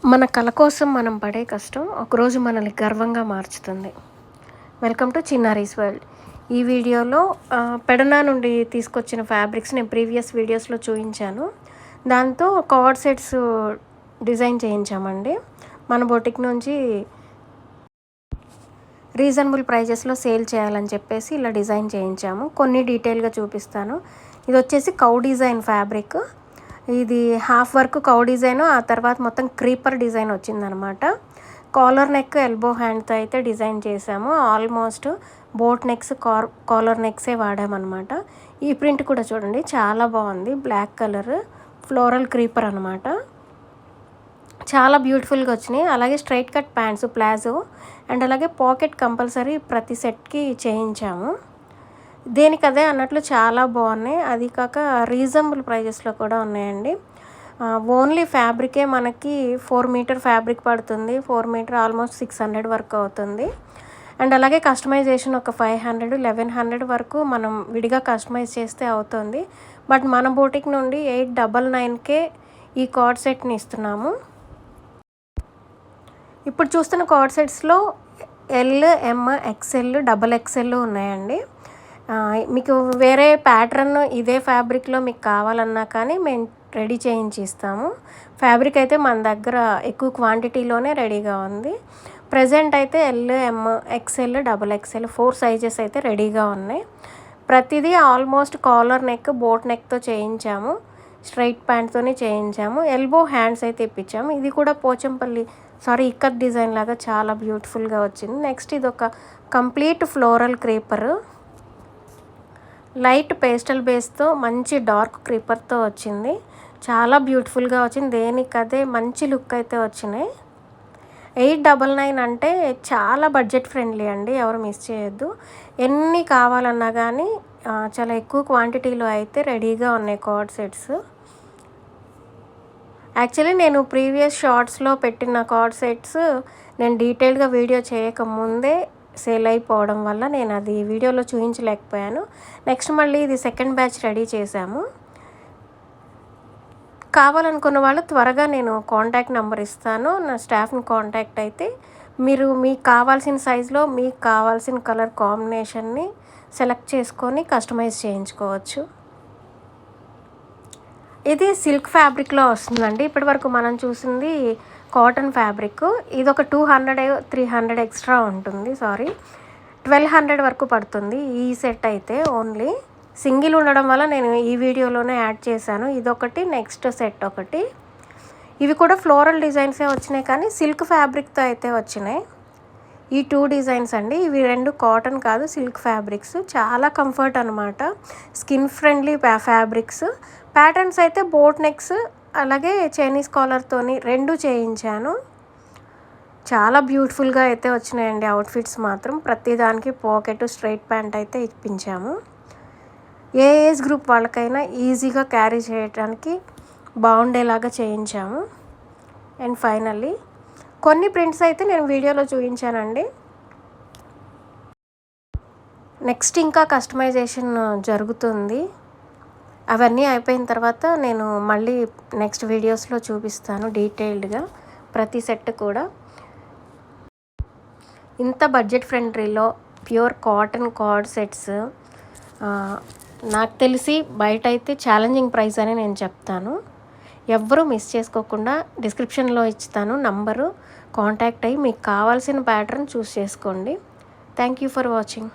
మన కళ కోసం మనం పడే కష్టం ఒకరోజు మనల్ని గర్వంగా మార్చుతుంది. Welcome to Chinnari's world. ఈ వీడియోలో పెడనా నుండి తీసుకొచ్చిన ఫ్యాబ్రిక్స్ నేను ప్రీవియస్ వీడియోస్లో చూపించాను. దాంతో కార్డ్ సెట్స్ డిజైన్ చేయించామండి. మన బొటిక్ నుంచి రీజనబుల్ ప్రైజెస్లో సేల్ చేయాలని చెప్పేసి ఇలా డిజైన్ చేయించాము. కొన్ని డీటెయిల్గా చూపిస్తాను. ఇది వచ్చేసి కౌ డిజైన్ ఫ్యాబ్రిక్. ఇది హాఫ్ వర్క్ కౌ డిజైన్, ఆ తర్వాత మొత్తం క్రీపర్ డిజైన్ వచ్చిందనమాట. కాలర్ నెక్ ఎల్బో హ్యాండ్తో అయితే డిజైన్ చేసాము. ఆల్మోస్ట్ బోట్ నెక్స్ కాలర్ నెక్సే వాడామన్నమాట. ఈ ప్రింట్ కూడా చూడండి చాలా బాగుంది. బ్లాక్ కలర్ ఫ్లోరల్ క్రీపర్ అనమాట. చాలా బ్యూటిఫుల్గా వచ్చినాయి. అలాగే straight cut pants palazzo and అలాగే పాకెట్ కంపల్సరీ ప్రతి సెట్కి చేయించాము. దేనికదే అన్నట్లు చాలా బాగున్నాయి. అది కాక రీజనబుల్ ప్రైజెస్లో కూడా ఉన్నాయండి. ఓన్లీ ఫ్యాబ్రికే మనకి 4 మీటర్ ఫ్యాబ్రిక్ పడుతుంది. 4 మీటర్ ఆల్మోస్ట్ 600 వరకు అవుతుంది. అండ్ అలాగే కస్టమైజేషన్ ఒక 500 1100 వరకు మనం విడిగా కస్టమైజ్ చేస్తే అవుతుంది. బట్ మన బోటిక్ నుండి 899కే ఈ కార్డ్ సెట్ని ఇస్తున్నాము. ఇప్పుడు చూస్తున్న card సెట్స్లో L, M, XL, double XL ఉన్నాయండి. మీకు వేరే ప్యాటర్న్ ఇదే ఫ్యాబ్రిక్లో మీకు కావాలన్నా కానీ మేము రెడీ చేయించి ఇస్తాము. ఫ్యాబ్రిక్ అయితే మన దగ్గర ఎక్కువ క్వాంటిటీలోనే రెడీగా ఉంది. ప్రజెంట్ అయితే L, M, XL, double XL 4 sizes అయితే రెడీగా ఉన్నాయి. ప్రతిదీ ఆల్మోస్ట్ కాలర్ నెక్ బోట్ నెక్తో చేయించాము. స్ట్రైట్ ప్యాంట్తోనే చేయించాము. ఎల్బో హ్యాండ్స్ అయితే ఇప్పించాము. ఇది కూడా పోచంపల్లి ఇక్కత్ డిజైన్ లాగా చాలా బ్యూటిఫుల్గా వచ్చింది. నెక్స్ట్ ఇది ఒక complete floral creeper, light pastel బేస్తో మంచి డార్క్ క్రీపర్తో వచ్చింది. చాలా బ్యూటిఫుల్గా వచ్చింది. దేనికదే మంచి లుక్ అయితే వచ్చినాయి. 899 అంటే చాలా బడ్జెట్ ఫ్రెండ్లీ అండి, ఎవరు మిస్ చేయొద్దు. ఎన్ని కావాలన్నా కానీ చాలా ఎక్కువ క్వాంటిటీలో అయితే రెడీగా ఉన్నాయి కార్డ్ సెట్స్. యాక్చువల్లీ నేను ప్రీవియస్ షార్ట్స్లో పెట్టిన కార్డ్ సెట్స్ నేను డీటెయిల్గా వీడియో చేయకముందే సేల్ అయిపోవడం వల్ల నేను అది వీడియోలో చూపించలేకపోయాను. నెక్స్ట్ మళ్ళీ ఇది సెకండ్ బ్యాచ్ రెడీ చేశాము. కావాలనుకున్న వాళ్ళు త్వరగా నేను కాంటాక్ట్ నెంబర్ ఇస్తాను. నా స్టాఫ్ని కాంటాక్ట్ అయితే మీరు మీకు కావాల్సిన సైజులో మీకు కావాల్సిన కలర్ కాంబినేషన్ని సెలెక్ట్ చేసుకొని కస్టమైజ్ చేయించుకోవచ్చు. ఇది సిల్క్ ఫ్యాబ్రిక్లో వస్తుందండి. ఇప్పటి వరకు మనం చూసింది కాటన్ ఫ్యాబ్రిక్. ఇది ఒక 200 300 ఎక్స్ట్రా ఉంటుంది. 1200 వరకు పడుతుంది ఈ సెట్ అయితే. ఓన్లీ సింగిల్ ఉండడం వల్ల నేను ఈ వీడియోలోనే యాడ్ చేశాను. ఇదొకటి, నెక్స్ట్ సెట్ ఒకటి. ఇవి కూడా ఫ్లోరల్ డిజైన్సే వచ్చినాయి కానీ సిల్క్ ఫ్యాబ్రిక్తో అయితే వచ్చినాయి. ఈ 2 డిజైన్స్ అండి. ఇవి 2 కాటన్ కాదు, సిల్క్ ఫ్యాబ్రిక్స్. చాలా కంఫర్ట్ అనమాట. Skin friendly fabrics. ప్యాటర్న్స్ అయితే బోట్ నెక్స్ అలాగే చైనీస్ కాలర్తోని 2 చేయించాను. చాలా బ్యూటిఫుల్గా అయితే వచ్చినాయండి అవుట్ఫిట్స్ మాత్రం. ప్రతిదానికి పాకెట్ స్ట్రైట్ ప్యాంట్ అయితే ఇప్పించాము. ఏ ఏజ్ గ్రూప్ వాళ్ళకైనా ఈజీగా క్యారీ చేయడానికి బాగుండేలాగా చేయించాము. అండ్ ఫైనల్లీ కొన్ని ప్రింట్స్ అయితే నేను వీడియోలో చూపించానండి. నెక్స్ట్ ఇంకా కస్టమైజేషన్ జరుగుతుంది. అవన్నీ అయిపోయిన తర్వాత నేను మళ్ళీ నెక్స్ట్ వీడియోస్లో చూపిస్తాను డీటెయిల్డ్గా ప్రతి సెట్ కూడా. ఇంత బడ్జెట్ ఫ్రెండ్లీలో ప్యూర్ కాటన్ కార్డ్ సెట్స్ నాకు తెలిసి బయట అయితే ఛాలెంజింగ్ ప్రైస్ అని నేను చెప్తాను. ఎవ్వరూ మిస్ చేసుకోకుండా డిస్క్రిప్షన్లో ఇస్తాను నంబరు, కాంటాక్ట్ అయ్యి మీకు కావాల్సిన ప్యాటర్న్ చూస్ చేసుకోండి. Thank you for watching.